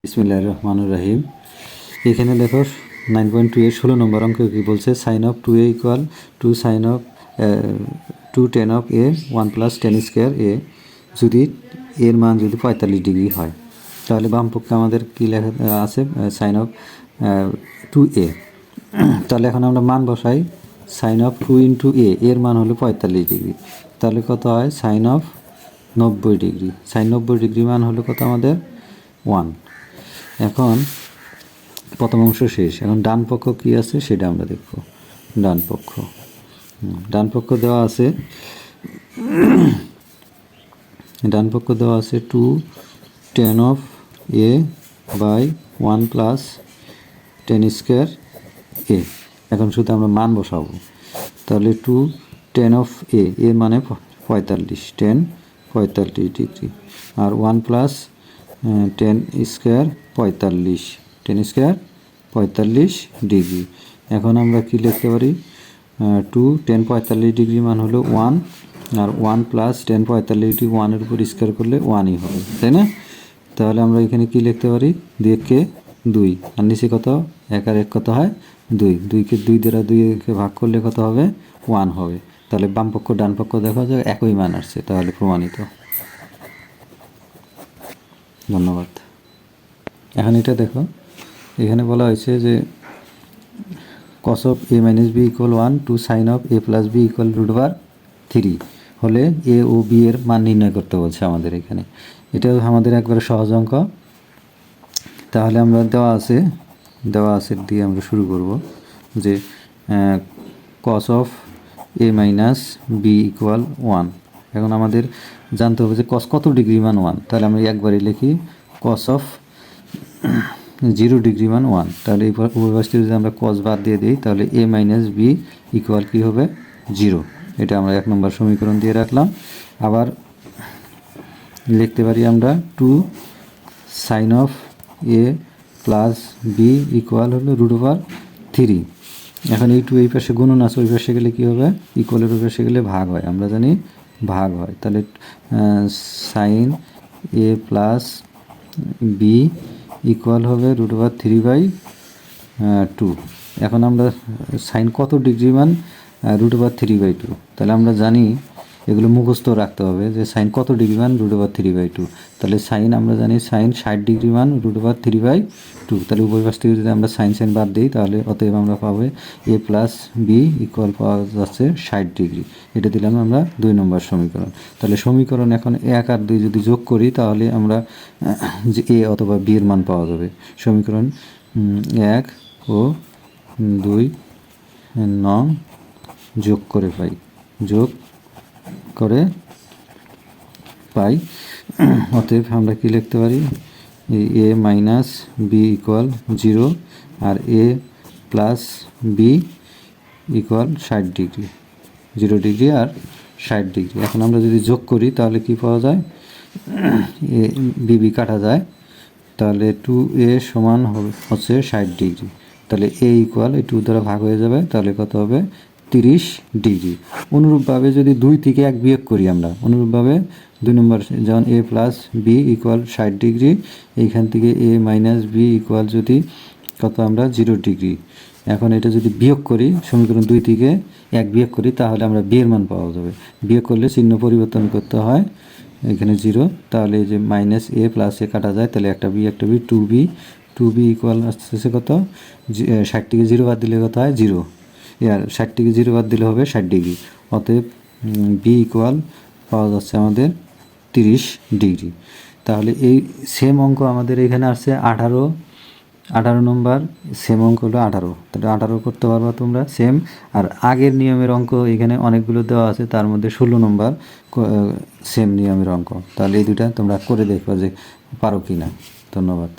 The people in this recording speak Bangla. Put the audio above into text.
বিসমিল্লাহির রহমানির রহিম। এখানে দেখো 9.2 এর 16 নম্বর অঙ্ক কি বলছে, sine of 2a equal to sine of 2 10 of a 1 plus 10 square a যদি এর মান যদি 45 ডিগ্রি হয়, তাহলে বাম পক্ষে আমাদের কী লেখা আছে, সাইন অফ 2a। তাহলে এখন আমরা মান বসাই, সাইন অফ 2 ইন্টু a এর মান হলো 45 ডিগ্রি, তাহলে কত হয় sine of 90 degree. Sine 90 degree মান হলো কত আমাদের 1। এখন প্রথম অংশ শেষ, এখন ডান পক্ষ কী আছে সেটা আমরা দেখব। ডান পক্ষ দেওয়া আছে, ডান পক্ষ দেওয়া আছে 2 10 of a by 1 plus 10 square a। এখন শুধু আমরা মান বসাবো, তাহলে 2 10 অফ a এর মানে 45 ডিগ্রি, আর 1 প্লাস 10 স্কোয়ার 45 ডিগ্রি। এখন আমরা কি লিখতে পারি, 2 10 45 ডিগ্রি মান হলো 1, আর 1 প্লাস 10 45 ডিগ্রি 1-এর উপর স্কোয়ার করলে 1ই হবে, তাই না? তাহলে আমরা এখানে কি লিখতে পারি, 2 2, আর নিচে কত 1 আর 1 কত হয় 2, 2কে 2 দ্বারা 2কে ভাগ করলে কত হবে 1 হবে। তাহলে বাম পক্ষ ডান পক্ষ দেখা যায় একই মান আসছে, তাহলে প্রমাণিত। ধন্যবাদ। এখন এটা দেখো, এখানে বলা হয়েছে যে cos of a minus b equal 1 to sine of a plus b equal √3 হলে a ও b এর মান নির্ণয় করতে বলছে আমাদের এখানে। এটা আমাদের একবারে সহজ অঙ্ক। তাহলে আমরা দেওয়া আছে দিয়ে আমরা শুরু করব যে cos of a minus b equal 1। এখন আমাদের জানতে হবে যে cos কত ডিগ্রি মান 1, তাহলে আমরা একবারে লিখি cos অফ 0 ডিগ্রি মান 1। তাহলে এই উপবাসটি যদি আমরা cos বাদ দিয়ে দিই, তাহলে a মাইনাস b ইকুয়াল কী হবে 0। এটা আমরা 1 নম্বর সমীকরণ দিয়ে রাখলাম। আবার লিখতে পারি আমরা 2 sine of a plus b equal হলো √3। এখন এই 2 এই পাশে গুণন আছে, ওই পাশে গেলে কী হবে, ইকুয়ালের ওই পাশে গেলে ভাগ হয়, আমরা জানি ভাগ হয়। তাহলে sine a plus b equal হবে √3/2। এখন আমরা সাইন কত ডিগ্রি মান √3/2, তাহলে আমরা জানি এগুলো মুখস্থ রাখতে হবে যে সাইন কত ডিগ্রি মান √3/2। তাহলে সাইন আমরা জানি সাইন 60 ডিগ্রি মান √3/2। তাহলে উভয় পাশ থেকে যদি আমরা সাইন বাদ দিই, তাহলে অতএব আমরা পাবো a প্লাস b ইকুয়াল পাওয়া যাচ্ছে 60 ডিগ্রি। এটা দিলাম আমরা 2 নম্বর সমীকরণ। তাহলে সমীকরণ এখন 1 আর 2 যদি যোগ করি, তাহলে আমরা যে a অথবা b এর মান পাওয়া যাবে। সমীকরণ 1 ও 2 নং যোগ করে পাই। অতএব আমরা কি লিখতে পারি, a মাইনাস b ইকুয়াল 0 আর a plus b equal 60 degree, 0 degree আর 60 ডিগ্রি। এখন আমরা যদি যোগ করি, তাহলে কি পাওয়া যায়, b কাটা যায়, তাহলে 2a সমান হচ্ছে 60 ডিগ্রি। তাহলে a ইকুয়াল এই 2 দ্বারা ভাগ হয়ে যাবে, তাহলে কত হবে 30 ডিগ্রি। অনুরূপভাবে যদি 2 থেকে 1 বিয়োগ করি আমরা, অনুরূপভাবে 2 নম্বর যেমন a plus b equal 60 degree, এইখান থেকে a মাইনাস b ইকুয়াল যদি কত আমরা 0 ডিগ্রি। এখন এটা যদি বিয়োগ করি, সমীকরণ 2 থেকে 1 বিয়োগ করি, তাহলে আমরা b এর মান পাওয়া যাবে। বিয়োগ করলে চিহ্ন পরিবর্তন করতে হয়, এখানে 0, তাহলে এই যে মাইনাস a প্লাস a কাটা যায়, তাহলে একটা b 2b ইকুয়াল আসতেছে কত, 60 থেকে 0 বাদ দিলে কত হয় 0, আর 60 থেকে 0 বাদ দিলে হবে 60 ডিগ্রি। অতএব b ইকুয়াল পাওয়া যাচ্ছে আমাদের 30 ডিগ্রি। তাহলে এই সেম অঙ্ক আমাদের এখানে আসছে 18 নম্বর, সেম অঙ্ক হলো 18। তাহলে 18 করতে পারবা তোমরা সেম। আর আগের নিয়মের অঙ্ক এখানে অনেকগুলো দেওয়া আছে, তার মধ্যে 16 নম্বর সেম নিয়মের অঙ্ক। তাহলে এই দুটা তোমরা করে দেখবা যে পারো কি না। ধন্যবাদ।